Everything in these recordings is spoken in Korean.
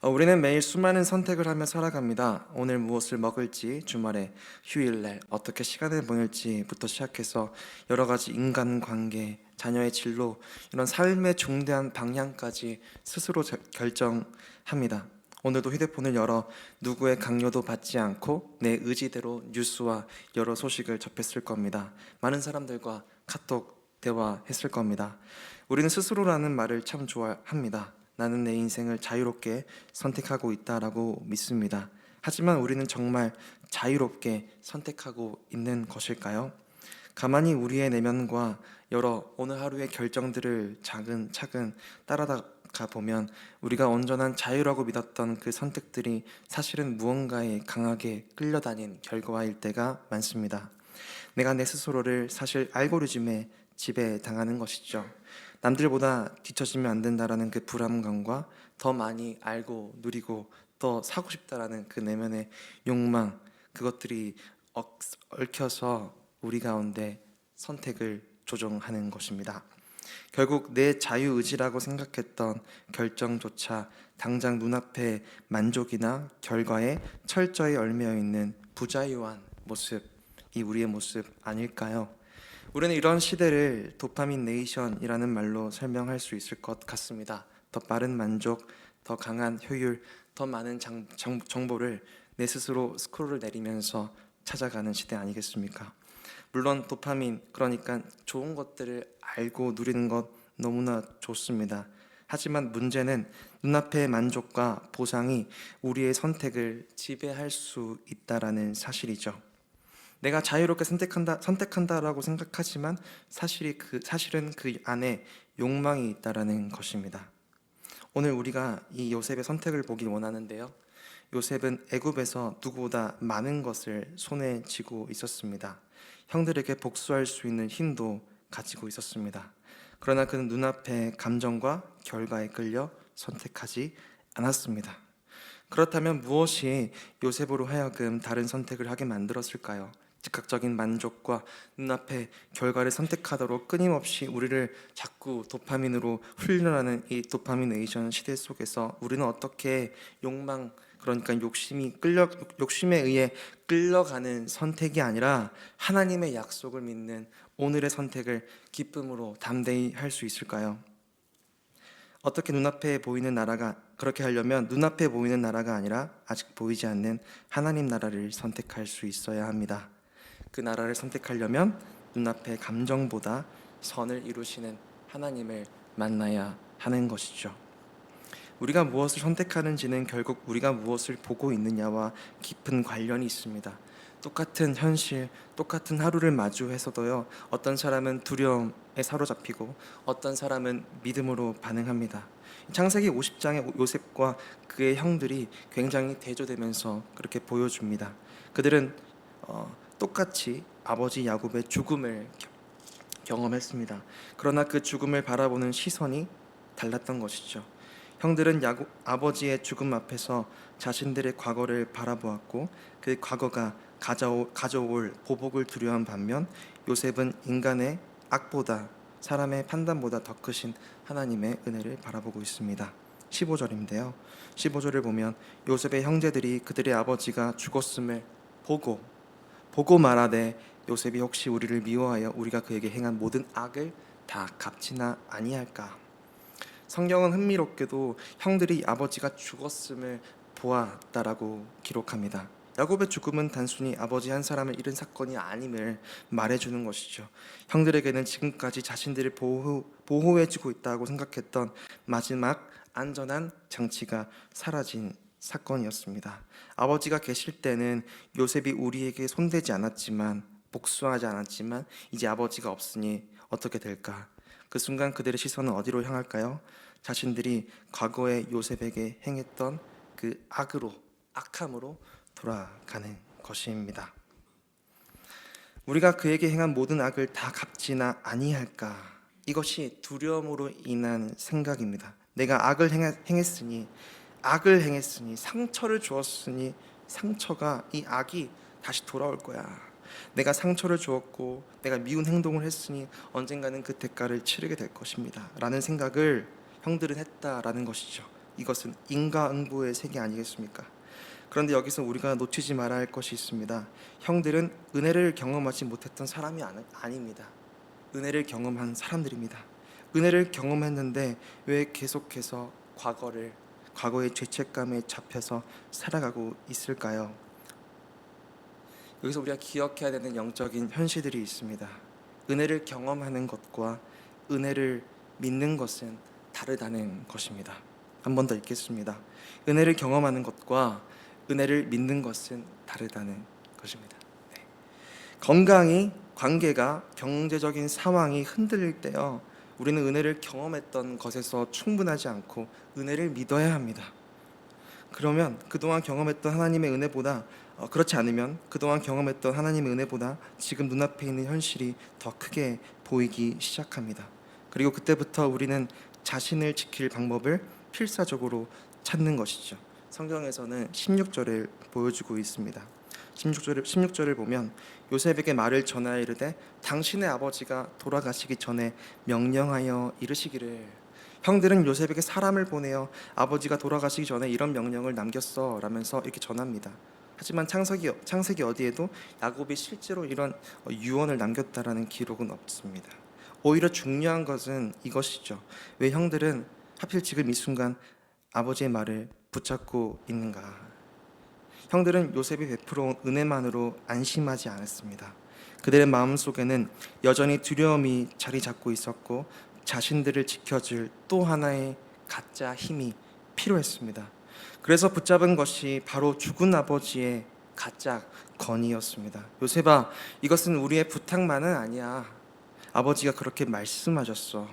우리는 매일 수많은 선택을 하며 살아갑니다. 오늘 무엇을 먹을지, 주말에 휴일날 어떻게 시간을 보낼지부터 시작해서 여러 가지 인간관계, 자녀의 진로, 이런 삶의 중대한 방향까지 스스로 결정합니다. 오늘도 휴대폰을 열어 누구의 강요도 받지 않고 내 의지대로 뉴스와 여러 소식을 접했을 겁니다. 많은 사람들과 카톡 대화했을 겁니다. 우리는 스스로라는 말을 참 좋아합니다. 나는 내 인생을 자유롭게 선택하고 있다라고 믿습니다. 하지만 우리는 정말 자유롭게 선택하고 있는 것일까요? 가만히 우리의 내면과 여러 오늘 하루의 결정들을 차근차근 따라가 보면 우리가 온전한 자유라고 믿었던 그 선택들이 사실은 무언가에 강하게 끌려다닌 결과일 때가 많습니다. 내가 내 스스로를 사실 알고리즘에 지배당하는 것이죠. 남들보다 뒤처지면 안 된다라는 그 불안감과 더 많이 알고 누리고 더 사고 싶다라는 그 내면의 욕망, 그것들이 얽혀서 우리 가운데 선택을 조종하는 것입니다. 결국 내 자유의지라고 생각했던 결정조차 당장 눈앞에 만족이나 결과에 철저히 얽매여 있는 부자유한 모습이 우리의 모습 아닐까요? 우리는 이런 시대를 도파민 네이션이라는 말로 설명할 수 있을 것 같습니다. 더 빠른 만족, 더 강한 효율, 더 많은 정보를 내 스스로 스크롤을 내리면서 찾아가는 시대 아니겠습니까? 물론 도파민, 그러니까 좋은 것들을 알고 누리는 것 너무나 좋습니다. 하지만 문제는 눈앞의 만족과 보상이 우리의 선택을 지배할 수 있다라는 사실이죠. 내가 자유롭게 선택한다라고 생각하지만 사실은 그 안에 욕망이 있다라는 것입니다. 오늘 우리가 이 요셉의 선택을 보길 원하는데요. 요셉은 애굽에서 누구보다 많은 것을 손에 쥐고 있었습니다. 형들에게 복수할 수 있는 힘도 가지고 있었습니다. 그러나 그는 눈앞의 감정과 결과에 끌려 선택하지 않았습니다. 그렇다면 무엇이 요셉으로 하여금 다른 선택을 하게 만들었을까요? 즉각적인 만족과 눈앞의 결과를 선택하도록 끊임없이 우리를 자꾸 도파민으로 훈련하는 이 도파미네이션 시대 속에서 우리는 어떻게 그러니까 욕심에 의해 끌려가는 선택이 아니라 하나님의 약속을 믿는 오늘의 선택을 기쁨으로 담대히 할 수 있을까요? 어떻게 눈앞에 보이는 나라가 그렇게 하려면 눈앞에 보이는 나라가 아니라 아직 보이지 않는 하나님 나라를 선택할 수 있어야 합니다. 그 나라를 선택하려면 눈앞의 감정보다 선을 이루시는 하나님을 만나야 하는 것이죠. 우리가 무엇을 선택하는지는 결국 우리가 무엇을 보고 있느냐와 깊은 관련이 있습니다. 똑같은 현실, 똑같은 하루를 마주해서도요, 어떤 사람은 두려움에 사로잡히고 어떤 사람은 믿음으로 반응합니다. 창세기 50장의 요셉과 그의 형들이 굉장히 대조되면서 그렇게 보여줍니다. 그들은 똑같이 아버지 야곱의 죽음을 경험했습니다. 그러나 그 죽음을 바라보는 시선이 달랐던 것이죠. 형들은 아버지의 죽음 앞에서 자신들의 과거를 바라보았고 그 과거가 가져올 보복을 두려워한 반면 요셉은 인간의 악보다 사람의 판단보다 더 크신 하나님의 은혜를 바라보고 있습니다. 15절인데요. 15절을 보면 요셉의 형제들이 그들의 아버지가 죽었음을 보고 말하되 요셉이 혹시 우리를 미워하여 우리가 그에게 행한 모든 악을 다 갚지나 아니할까? 성경은 흥미롭게도 형들이 아버지가 죽었음을 보았다라고 기록합니다. 야곱의 죽음은 단순히 아버지 한 사람을 잃은 사건이 아님을 말해주는 것이죠. 형들에게는 지금까지 자신들을 보호해주고 있다고 생각했던 마지막 안전한 장치가 사라진 사건이었습니다. 아버지가 계실 때는 요셉이 우리에게 손대지 않았지만 복수하지 않았지만 이제 아버지가 없으니 어떻게 될까? 그 순간 그들의 시선은 어디로 향할까요? 자신들이 과거에 요셉에게 행했던 그 악함으로 돌아가는 것입니다. 우리가 그에게 행한 모든 악을 다 갚지나 아니할까? 이것이 두려움으로 인한 생각입니다. 내가 악을 행했으니 상처를 주었으니 이 악이 다시 돌아올 거야. 내가 상처를 주었고 내가 미운 행동을 했으니 언젠가는 그 대가를 치르게 될 것입니다 라는 생각을 형들은 했다라는 것이죠. 이것은 인과응보의 세계 아니겠습니까? 그런데 여기서 우리가 놓치지 말아야 할 것이 있습니다. 형들은 은혜를 경험하지 못했던 사람이 아닙니다. 은혜를 경험한 사람들입니다. 은혜를 경험했는데 왜 계속해서 과거의 죄책감에 잡혀서 살아가고 있을까요? 여기서 우리가 기억해야 되는 영적인 현실들이 있습니다. 은혜를 경험하는 것과 은혜를 믿는 것은 다르다는 것입니다. 한 번 더 읽겠습니다. 은혜를 경험하는 것과 은혜를 믿는 것은 다르다는 것입니다. 네. 건강이 관계가 경제적인 상황이 흔들릴 때요, 우리는 은혜를 경험했던 것에서 충분하지 않고 은혜를 믿어야 합니다. 그러면 그동안 경험했던 하나님의 은혜보다 그렇지 않으면 그동안 경험했던 하나님의 은혜보다 지금 눈앞에 있는 현실이 더 크게 보이기 시작합니다. 그리고 그때부터 우리는 자신을 지킬 방법을 필사적으로 찾는 것이죠. 성경에서는 16절을 보여주고 있습니다. 16절을 보면 요셉에게 말을 전하여 이르되 당신의 아버지가 돌아가시기 전에 명령하여 이르시기를. 형들은 요셉에게 사람을 보내어 아버지가 돌아가시기 전에 이런 명령을 남겼어 라면서 이렇게 전합니다. 하지만 창세기 어디에도 야곱이 실제로 이런 유언을 남겼다라는 기록은 없습니다. 오히려 중요한 것은 이것이죠. 왜 형들은 하필 지금 이 순간 아버지의 말을 붙잡고 있는가? 형들은 요셉이 베풀어온 은혜만으로 안심하지 않았습니다. 그들의 마음속에는 여전히 두려움이 자리 잡고 있었고 자신들을 지켜줄 또 하나의 가짜 힘이 필요했습니다. 그래서 붙잡은 것이 바로 죽은 아버지의 가짜 건이었습니다. 요셉아, 이것은 우리의 부탁만은 아니야. 아버지가 그렇게 말씀하셨어.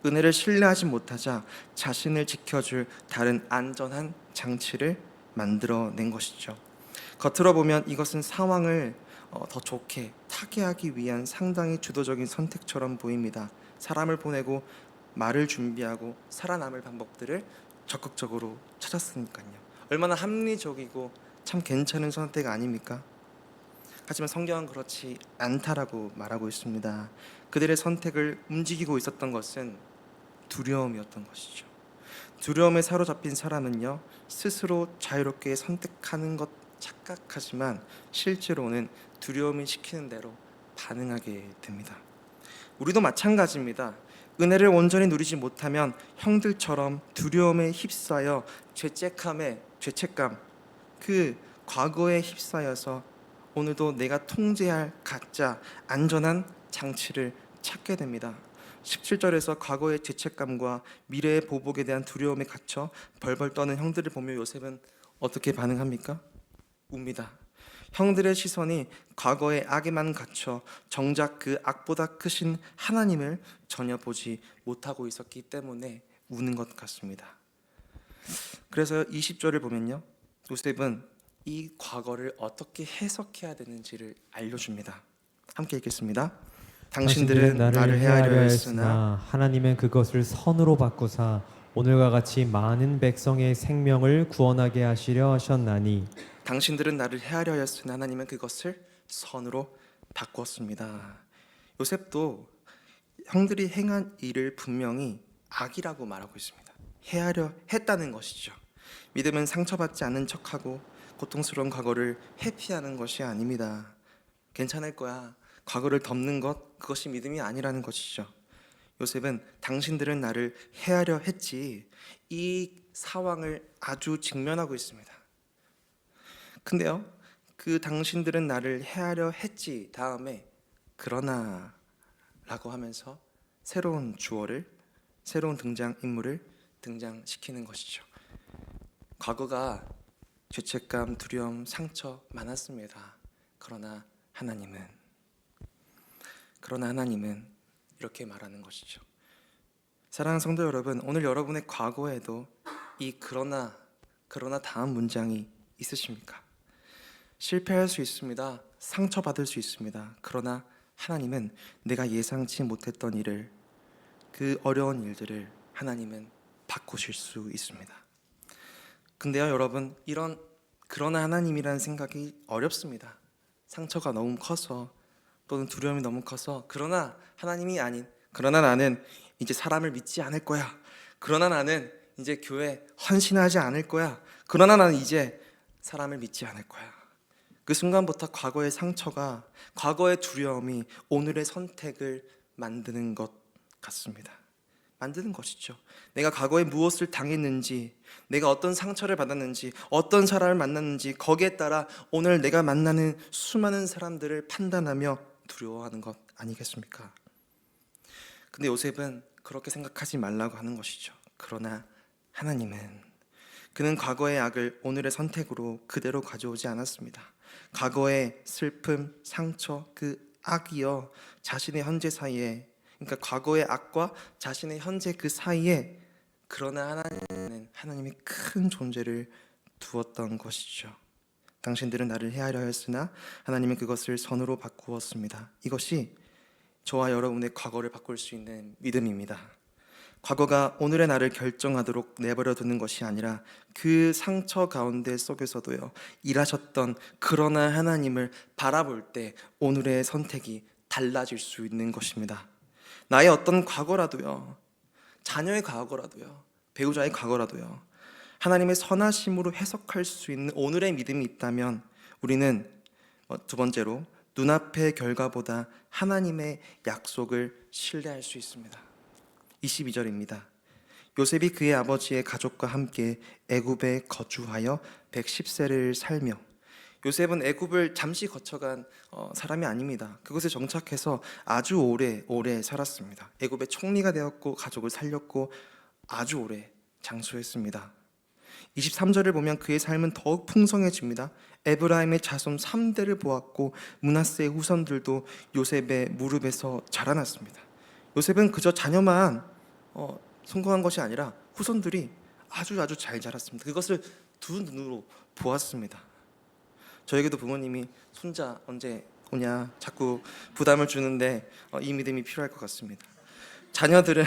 은혜를 신뢰하지 못하자 자신을 지켜줄 다른 안전한 장치를 만들어낸 것이죠. 겉으로 보면 이것은 상황을 더 좋게 타개하기 위한 상당히 주도적인 선택처럼 보입니다. 사람을 보내고 말을 준비하고 살아남을 방법들을 적극적으로 찾았으니까요. 얼마나 합리적이고 참 괜찮은 선택 아닙니까? 하지만 성경은 그렇지 않다라고 말하고 있습니다. 그들의 선택을 움직이고 있었던 것은 두려움이었던 것이죠. 두려움에 사로잡힌 사람은요, 스스로 자유롭게 선택하는 것 착각하지만 실제로는 두려움이 시키는 대로 반응하게 됩니다. 우리도 마찬가지입니다. 은혜를 온전히 누리지 못하면 형들처럼 두려움에 휩싸여 죄책감, 그 과거에 휩싸여서 오늘도 내가 통제할 가짜 안전한 장치를 찾게 됩니다. 17절에서 과거의 죄책감과 미래의 보복에 대한 두려움에 갇혀 벌벌 떠는 형들을 보며 요셉은 어떻게 반응합니까? 웁니다. 형들의 시선이 과거의 악에만 갇혀 정작 그 악보다 크신 하나님을 전혀 보지 못하고 있었기 때문에 우는 것 같습니다. 그래서 20절을 보면요, 요셉은 이 과거를 어떻게 해석해야 되는지를 알려줍니다. 함께 읽겠습니다. 당신들은 나를 헤아려 했으나 하나님은 그것을 선으로 바꾸사 오늘과 같이 많은 백성의 생명을 구원하게 하시려 하셨나니. 당신들은 나를 헤아려 했으나 하나님은 그것을 선으로 바꿨습니다. 요셉도 형들이 행한 일을 분명히 악이라고 말하고 있습니다. 헤아려 했다는 것이죠. 믿음은 상처받지 않는 척하고 고통스러운 과거를 회피하는 것이 아닙니다. 괜찮을 거야, 과거를 덮는 것, 그것이 믿음이 아니라는 것이죠. 요셉은 당신들은 나를 헤아려 했지, 이 상황을 아주 직면하고 있습니다. 근데요, 그 당신들은 나를 헤아려 했지 다음에 그러나 라고 하면서 새로운 주어를, 새로운 등장인물을 등장시키는 것이죠. 과거가 죄책감, 두려움, 상처 많았습니다. 그러나 하나님은 이렇게 말하는 것이죠. 사랑하는 성도 여러분, 오늘 여러분의 과거에도 이 그러나 다음 문장이 있으십니까? 실패할 수 있습니다. 상처받을 수 있습니다. 그러나 하나님은 내가 예상치 못했던 일을, 그 어려운 일들을 하나님은 바꾸실 수 있습니다. 근데요 여러분, 이런 그러나 하나님이라는 생각이 어렵습니다. 상처가 너무 커서, 또는 두려움이 너무 커서 그러나 하나님이 아닌, 그러나 나는 이제 사람을 믿지 않을 거야, 그러나 나는 이제 교회 헌신하지 않을 거야. 그러나 나는 이제 사람을 믿지 않을 거야. 그 순간부터 과거의 상처가, 과거의 두려움이 오늘의 선택을 만드는 것 같습니다. 만드는 것이죠. 내가 과거에 무엇을 당했는지, 내가 어떤 상처를 받았는지, 어떤 사람을 만났는지, 거기에 따라 오늘 내가 만나는 수많은 사람들을 판단하며 두려워하는 것 아니겠습니까? 근데 요셉은 그렇게 생각하지 말라고 하는 것이죠. 그러나 하나님은, 그는 과거의 악을 오늘의 선택으로 그대로 가져오지 않았습니다. 과거의 슬픔, 상처, 그 악이여 자신의 현재 사이에, 그러니까 과거의 악과 자신의 현재 그 사이에, 그러나 하나님은 하나님의 큰 존재를 두었던 것이죠. 당신들은 나를 해하려 했으나 하나님은 그것을 선으로 바꾸었습니다. 이것이 저와 여러분의 과거를 바꿀 수 있는 믿음입니다. 과거가 오늘의 나를 결정하도록 내버려 두는 것이 아니라 그 상처 가운데 속에서도요, 일하셨던 그러나 하나님을 바라볼 때 오늘의 선택이 달라질 수 있는 것입니다. 나의 어떤 과거라도요, 자녀의 과거라도요, 배우자의 과거라도요, 하나님의 선하심으로 해석할 수 있는 오늘의 믿음이 있다면 우리는 두 번째로 눈앞의 결과보다 하나님의 약속을 신뢰할 수 있습니다. 22절입니다. 요셉이 그의 아버지의 가족과 함께 애굽에 거주하여 110세를 살며, 요셉은 애굽을 잠시 거쳐간 사람이 아닙니다. 그곳에 정착해서 아주 오래 살았습니다. 애굽의 총리가 되었고 가족을 살렸고 아주 오래 장수했습니다. 23절을 보면 그의 삶은 더욱 풍성해집니다. 에브라임의 자손 3대를 보았고 므낫세의 후손들도 요셉의 무릎에서 자라났습니다. 요셉은 그저 자녀만 성공한 것이 아니라 후손들이 아주 잘 자랐습니다. 그것을 두 눈으로 보았습니다. 저에게도 부모님이 손자 언제 오냐 자꾸 부담을 주는데 이 믿음이 필요할 것 같습니다. 자녀들은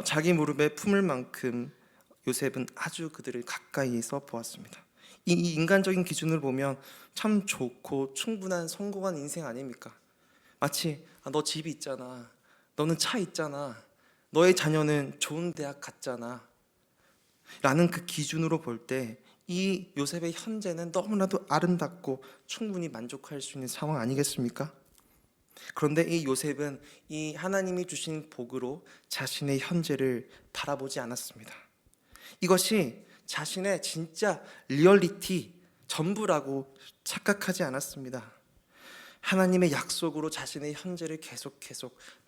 자기 무릎에 품을 만큼 요셉은 아주 그들을 가까이에서 보았습니다. 이 인간적인 기준을 보면 참 좋고 충분한 성공한 인생 아닙니까? 마치 너 집이 있잖아, 너는 차 있잖아, 너의 자녀는 좋은 대학 갔잖아 라는 그 기준으로 볼 때 이 요셉의 현재는 너무나도 아름답고 충분히 만족할 수 있는 상황 아니겠습니까? 그런데 이 요셉은 이 하나님이 주신 복으로 자신의 현재를 바라보지 않았습니다. 이것이 자신의 진짜 리얼리티 전부라고 착각하지 않았습니다. 하나님의 약속으로 자신의 현재를 계속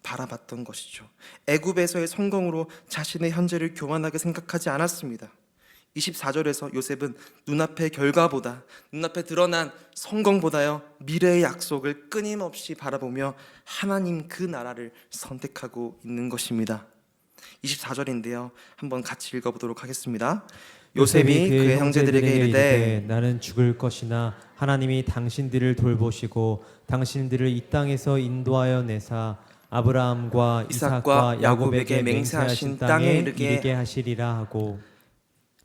바라봤던 것이죠. 애굽에서의 성공으로 자신의 현재를 교만하게 생각하지 않았습니다. 24절에서 요셉은 눈앞의 결과보다, 눈앞에 드러난 성공보다요, 미래의 약속을 끊임없이 바라보며 하나님 그 나라를 선택하고 있는 것입니다. 24절인데요, 한번 같이 읽어보도록 하겠습니다. 요셉이 그의 형제들에게 이르되 나는 죽을 것이나 하나님이 당신들을 돌보시고 당신들을 이 땅에서 인도하여 내사 아브라함과 이삭과 야곱에게 맹세하신 땅에 이르게 하시리라 하고,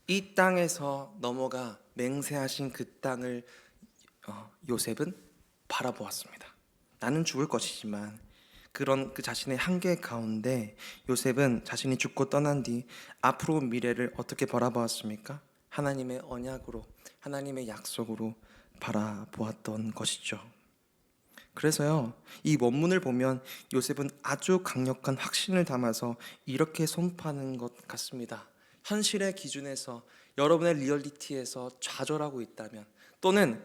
이 땅에서 넘어가 맹세하신 그 땅을 요셉은 바라보았습니다. 나는 죽을 것이지만 그런 그 자신의 한계 가운데 요셉은 자신이 죽고 떠난 뒤 앞으로 미래를 어떻게 바라보았습니까? 하나님의 언약으로, 하나님의 약속으로 바라보았던 것이죠. 그래서요, 이 원문을 보면 요셉은 아주 강력한 확신을 담아서 이렇게 선포하는 것 같습니다. 현실의 기준에서, 여러분의 리얼리티에서 좌절하고 있다면, 또는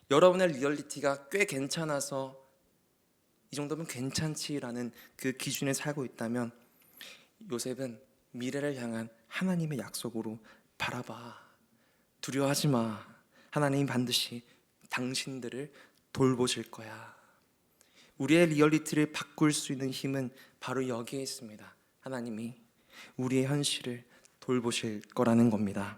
여러분의 리얼리티가 꽤 괜찮아서 이 정도면 괜찮지라는 그 기준에 살고 있다면, 요셉은 미래를 향한 하나님의 약속으로 바라봐. 두려워하지 마. 하나님이 반드시 당신들을 돌보실 거야. 우리의 리얼리티를 바꿀 수 있는 힘은 바로 여기에 있습니다. 하나님이 우리의 현실을 돌보실 거라는 겁니다.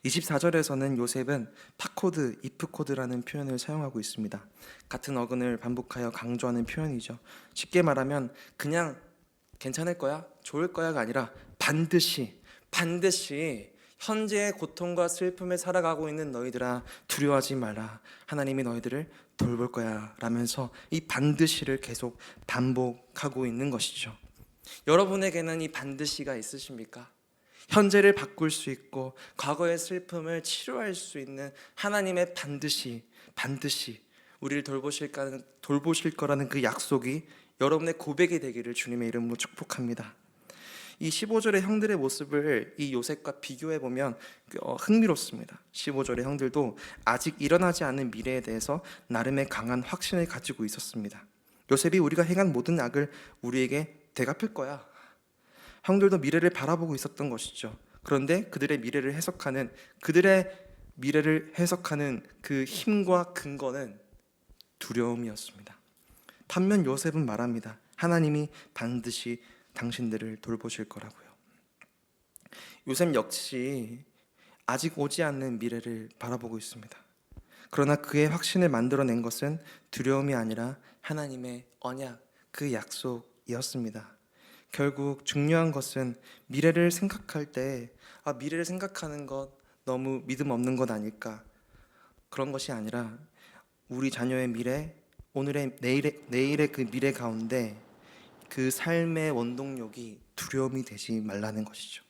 24절에서는 요셉은 파코드, 이프코드라는 표현을 사용하고 있습니다. 같은 어근을 반복하여 강조하는 표현이죠. 쉽게 말하면 그냥 괜찮을 거야, 좋을 거야가 아니라 반드시 현재의 고통과 슬픔에 살아가고 있는 너희들아 두려워하지 마라. 하나님이 너희들을 돌볼 거야 라면서 이 반드시를 계속 반복하고 있는 것이죠. 여러분에게는 이 반드시가 있으십니까? 현재를 바꿀 수 있고 과거의 슬픔을 치료할 수 있는 하나님의 반드시 우리를 돌보실 거라는 그 약속이 여러분의 고백이 되기를 주님의 이름으로 축복합니다. 이 15절의 형들의 모습을 이 요셉과 비교해 보면 흥미롭습니다. 15절의 형들도 아직 일어나지 않은 미래에 대해서 나름의 강한 확신을 가지고 있었습니다. 요셉이 우리가 행한 모든 악을 우리에게 되갚을 거야. 형들도 미래를 바라보고 있었던 것이죠. 그런데 그들의 미래를 해석하는 그 힘과 근거는 두려움이었습니다. 반면 요셉은 말합니다. 하나님이 반드시 당신들을 돌보실 거라고요. 요셉 역시 아직 오지 않는 미래를 바라보고 있습니다. 그러나 그의 확신을 만들어낸 것은 두려움이 아니라 하나님의 언약, 그 약속이었습니다. 결국 중요한 것은 미래를 생각할 때 미래를 생각하는 것 너무 믿음 없는 것 아닐까, 그런 것이 아니라 우리 자녀의 미래, 내일의 그 미래 가운데 그 삶의 원동력이 두려움이 되지 말라는 것이죠.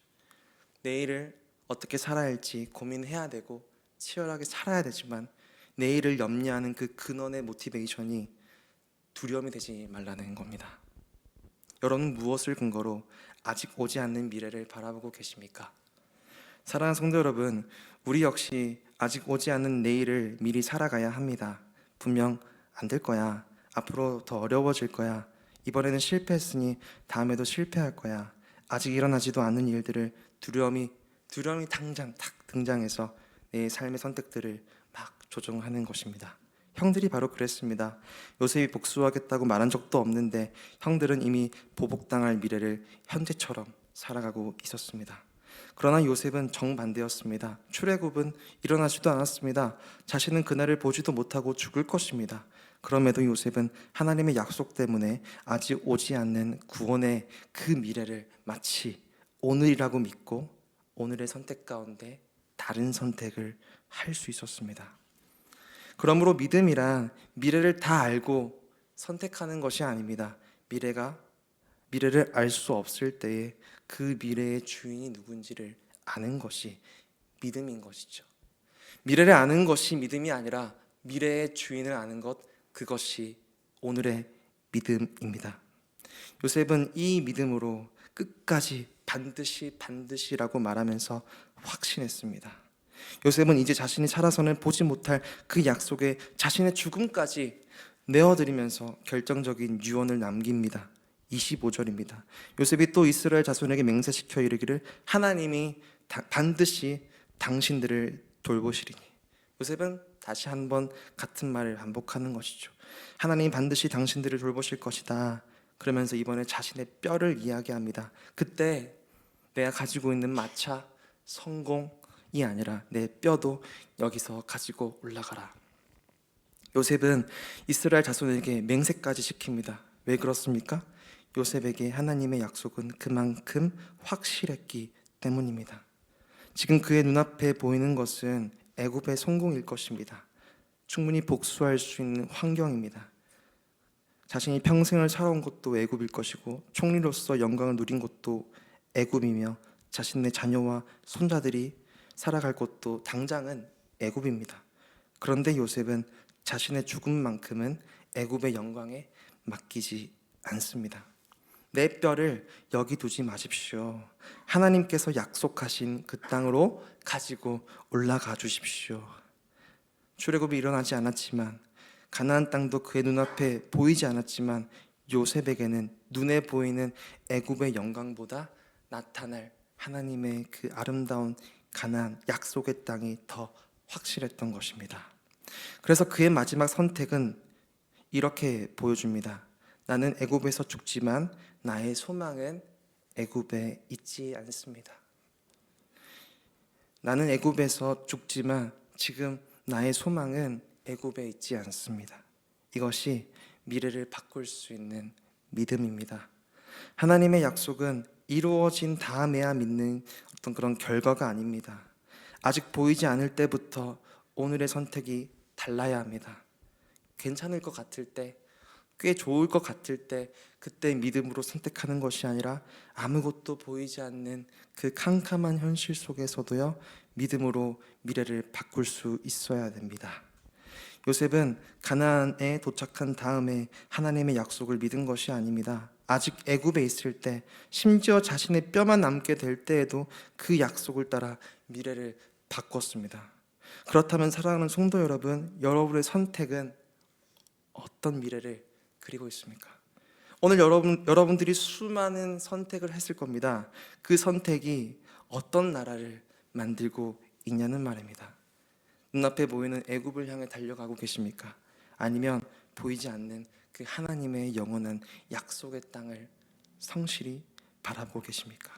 내일을 어떻게 살아야 할지 고민해야 되고 치열하게 살아야 되지만 내일을 염려하는 그 근원의 모티베이션이 두려움이 되지 말라는 겁니다. 여러분 무엇을 근거로 아직 오지 않는 미래를 바라보고 계십니까? 사랑하는 성도 여러분, 우리 역시 아직 오지 않는 내일을 미리 살아가야 합니다. 분명 안 될 거야. 앞으로 더 어려워질 거야. 이번에는 실패했으니 다음에도 실패할 거야. 아직 일어나지도 않은 일들을 두려움이 당장 탁 등장해서 내 삶의 선택들을 막 조종하는 것입니다. 형들이 바로 그랬습니다. 요셉이 복수하겠다고 말한 적도 없는데 형들은 이미 보복당할 미래를 현재처럼 살아가고 있었습니다. 그러나 요셉은 정반대였습니다. 출애굽은 일어나지도 않았습니다. 자신은 그날을 보지도 못하고 죽을 것입니다. 그럼에도 요셉은 하나님의 약속 때문에 아직 오지 않는 구원의 그 미래를 마치 오늘이라고 믿고 오늘의 선택 가운데 다른 선택을 할 수 있었습니다. 그러므로 믿음이란 미래를 다 알고 선택하는 것이 아닙니다. 미래를 알 수 없을 때에 그 미래의 주인이 누군지를 아는 것이 믿음인 것이죠. 미래를 아는 것이 믿음이 아니라 미래의 주인을 아는 것, 그것이 오늘의 믿음입니다. 요셉은 이 믿음으로 끝까지 반드시라고 말하면서 확신했습니다. 요셉은 이제 자신이 살아서는 보지 못할 그 약속에 자신의 죽음까지 내어드리면서 결정적인 유언을 남깁니다. 25절입니다. 요셉이 또 이스라엘 자손에게 맹세시켜 이르기를 하나님이 반드시 당신들을 돌보시리니. 요셉은 다시 한번 같은 말을 반복하는 것이죠. 하나님이 반드시 당신들을 돌보실 것이다. 그러면서 이번에 자신의 뼈를 이야기합니다. 그때 내가 가지고 있는 마차, 성공이 아니라 내 뼈도 여기서 가지고 올라가라. 요셉은 이스라엘 자손에게 맹세까지 시킵니다. 왜 그렇습니까? 요셉에게 하나님의 약속은 그만큼 확실했기 때문입니다. 지금 그의 눈앞에 보이는 것은 애굽의 성공일 것입니다. 충분히 복수할 수 있는 환경입니다. 자신이 평생을 살아온 곳도 애굽일 것이고 총리로서 영광을 누린 곳도 애굽이며 자신의 자녀와 손자들이 살아갈 곳도 당장은 애굽입니다. 그런데 요셉은 자신의 죽음만큼은 애굽의 영광에 맡기지 않습니다. 내 뼈를 여기 두지 마십시오. 하나님께서 약속하신 그 땅으로 가지고 올라가 주십시오. 출애굽이 일어나지 않았지만 가나안 땅도 그의 눈앞에 보이지 않았지만 요셉에게는 눈에 보이는 애굽의 영광보다 나타날 하나님의 그 아름다운 가나안 약속의 땅이 더 확실했던 것입니다. 그래서 그의 마지막 선택은 이렇게 보여줍니다. 나는 애굽에서 죽지만 나의 소망은 애굽에 있지 않습니다. 나는 애굽에서 죽지만 지금 나의 소망은 애굽에 있지 않습니다. 이것이 미래를 바꿀 수 있는 믿음입니다. 하나님의 약속은 이루어진 다음에야 믿는 어떤 그런 결과가 아닙니다. 아직 보이지 않을 때부터 오늘의 선택이 달라야 합니다. 괜찮을 것 같을 때 꽤 좋을 것 같을 때 그때 믿음으로 선택하는 것이 아니라 아무것도 보이지 않는 그 캄캄한 현실 속에서도요 믿음으로 미래를 바꿀 수 있어야 됩니다. 요셉은 가나안에 도착한 다음에 하나님의 약속을 믿은 것이 아닙니다. 아직 애굽에 있을 때, 심지어 자신의 뼈만 남게 될 때에도 그 약속을 따라 미래를 바꿨습니다. 그렇다면 사랑하는 성도 여러분, 여러분의 선택은 어떤 미래를 그리고 있습니까? 오늘 여러분들이 수많은 선택을 했을 겁니다. 그 선택이 어떤 나라를 만들고 있냐는 말입니다. 눈앞에 보이는 애굽을 향해 달려가고 계십니까? 아니면 보이지 않는 그 하나님의 영원한 약속의 땅을 성실히 바라보고 계십니까?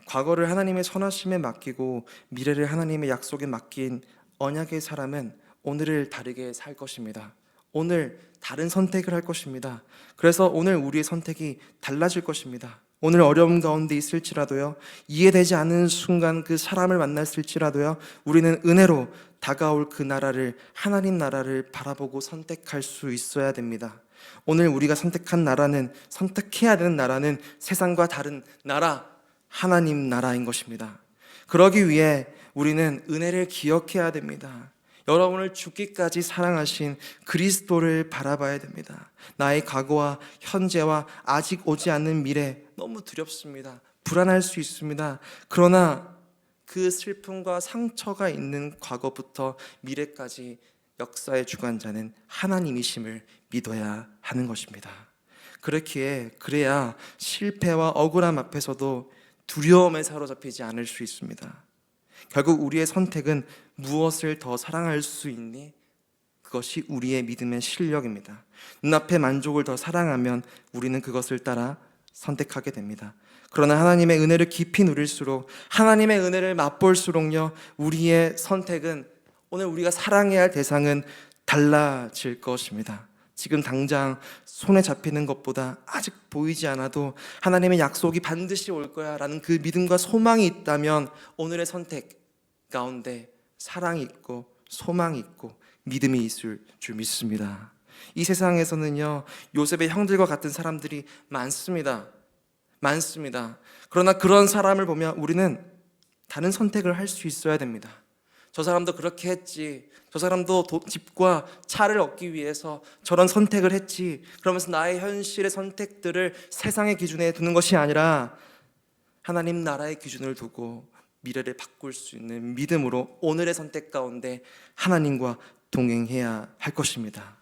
과거를 하나님의 선하심에 맡기고 미래를 하나님의 약속에 맡긴 언약의 사람은 오늘을 다르게 살 것입니다. 오늘 다른 선택을 할 것입니다. 그래서 오늘 우리의 선택이 달라질 것입니다. 오늘 어려움 가운데 있을지라도요, 이해되지 않는 순간 그 사람을 만났을지라도요, 우리는 은혜로 다가올 그 나라를, 하나님 나라를 바라보고 선택할 수 있어야 됩니다. 오늘 우리가 선택한 나라는, 선택해야 되는 나라는 세상과 다른 나라, 하나님 나라인 것입니다. 그러기 위해 우리는 은혜를 기억해야 됩니다. 여러분을 죽기까지 사랑하신 그리스도를 바라봐야 됩니다. 나의 과거와 현재와 아직 오지 않는 미래, 너무 두렵습니다. 불안할 수 있습니다. 그러나 그 슬픔과 상처가 있는 과거부터 미래까지 역사의 주관자는 하나님이심을 믿어야 하는 것입니다. 그래야 실패와 억울함 앞에서도 두려움에 사로잡히지 않을 수 있습니다. 결국 우리의 선택은 무엇을 더 사랑할 수 있니? 그것이 우리의 믿음의 실력입니다. 눈앞의 만족을 더 사랑하면 우리는 그것을 따라 선택하게 됩니다. 그러나 하나님의 은혜를 깊이 누릴수록, 하나님의 은혜를 맛볼수록요, 우리의 선택은, 오늘 우리가 사랑해야 할 대상은 달라질 것입니다. 지금 당장 손에 잡히는 것보다 아직 보이지 않아도 하나님의 약속이 반드시 올 거야 라는 그 믿음과 소망이 있다면 오늘의 선택 가운데 사랑이 있고 소망이 있고 믿음이 있을 줄 믿습니다. 이 세상에서는요, 요셉의 형들과 같은 사람들이 많습니다. 그러나 그런 사람을 보면 우리는 다른 선택을 할 수 있어야 됩니다. 저 사람도 그렇게 했지, 저 사람도 집과 차를 얻기 위해서 저런 선택을 했지, 그러면서 나의 현실의 선택들을 세상의 기준에 두는 것이 아니라 하나님 나라의 기준을 두고 미래를 바꿀 수 있는 믿음으로 오늘의 선택 가운데 하나님과 동행해야 할 것입니다.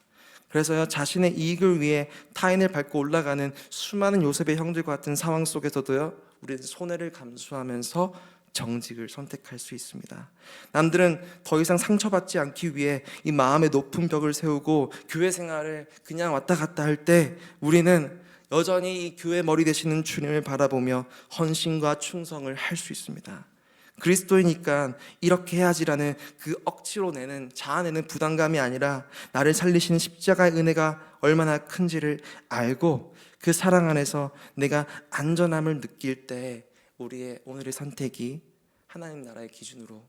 그래서요, 자신의 이익을 위해 타인을 밟고 올라가는 수많은 요셉의 형들과 같은 상황 속에서도요, 우리는 손해를 감수하면서 정직을 선택할 수 있습니다. 남들은 더 이상 상처받지 않기 위해 이 마음의 높은 벽을 세우고 교회 생활을 그냥 왔다 갔다 할 때, 우리는 여전히 이 교회 머리 되시는 주님을 바라보며 헌신과 충성을 할 수 있습니다. 그리스도이니까 이렇게 해야지라는 그 억지로 내는, 자아내는 부담감이 아니라 나를 살리시는 십자가의 은혜가 얼마나 큰지를 알고 그 사랑 안에서 내가 안전함을 느낄 때 우리의 오늘의 선택이 하나님 나라의 기준으로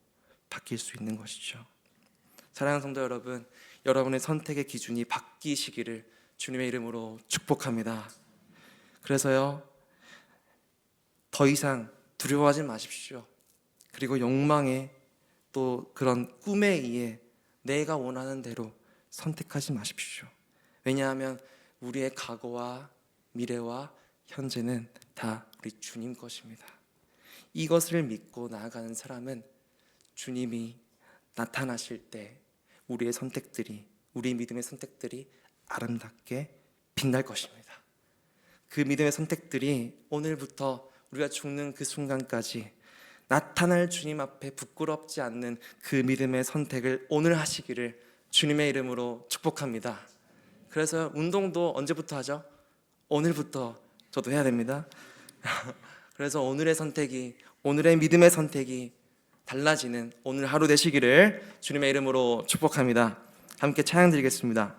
바뀔 수 있는 것이죠. 사랑하는 성도 여러분, 여러분의 선택의 기준이 바뀌시기를 주님의 이름으로 축복합니다. 그래서요, 더 이상 두려워하지 마십시오. 그리고 욕망에, 또 그런 꿈에 의해 내가 원하는 대로 선택하지 마십시오. 왜냐하면 우리의 과거와 미래와 현재는 다 우리 주님 것입니다. 이것을 믿고 나아가는 사람은 주님이 나타나실 때 우리의 선택들이, 우리 믿음의 선택들이 아름답게 빛날 것입니다. 그 믿음의 선택들이 오늘부터 우리가 죽는 그 순간까지 나타날 주님 앞에 부끄럽지 않는 그 믿음의 선택을 오늘 하시기를 주님의 이름으로 축복합니다. 그래서 운동도 언제부터 하죠? 오늘부터 저도 해야 됩니다. 그래서 오늘의 선택이, 오늘의 믿음의 선택이 달라지는 오늘 하루 되시기를 주님의 이름으로 축복합니다. 함께 찬양 드리겠습니다.